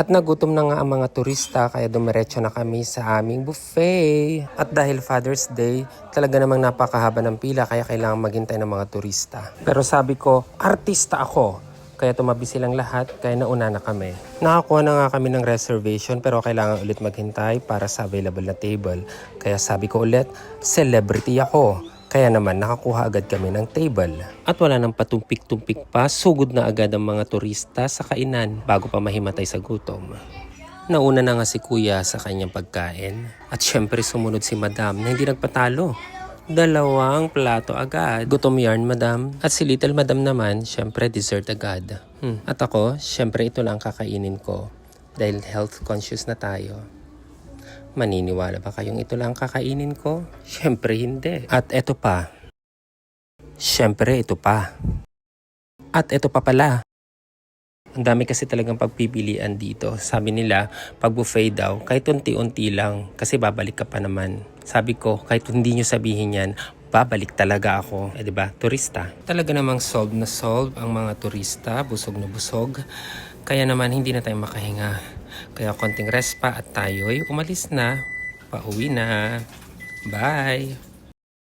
At nagutom na nga ang mga turista kaya dumiretso na kami sa aming buffet. At dahil Father's Day, talaga namang napakahaba ng pila kaya kailangan maghintay ng mga turista. Pero sabi ko, artista ako. Kaya tumabi silang lahat, kaya nauna na kami. Nakakuha na nga kami ng reservation pero kailangan ulit maghintay para sa available na table. Kaya sabi ko ulit, celebrity ako. Kaya naman nakakuha agad kami ng table. At wala nang patumpik-tumpik pa, sugod na agad ang mga turista sa kainan bago pa mahimatay sa gutom. Nauna na nga si kuya sa kanyang pagkain. At syempre sumunod si madam na hindi nagpatalo. 2 plato agad. Gutom yarn madam. At si little madam naman, syempre dessert agad. At ako, syempre ito lang kakainin ko. Dahil health conscious na tayo. Maniniwala ba kayong ito lang kakainin ko? Syempre hindi. At eto pa. Syempre ito pa. At eto pa pala. Ang dami kasi talagang pagpipilian dito. Sabi nila, pag buffet daw, kahit unti-unti lang, kasi babalik ka pa naman. Sabi ko, kahit hindi nyo sabihin yan, babalik talaga ako. Diba? Turista. Talaga namang solve na solve ang mga turista, busog na busog. Kaya naman hindi na tayo makahinga. Kaya konting rest pa at tayo'y umalis na. Pauwi na. Bye!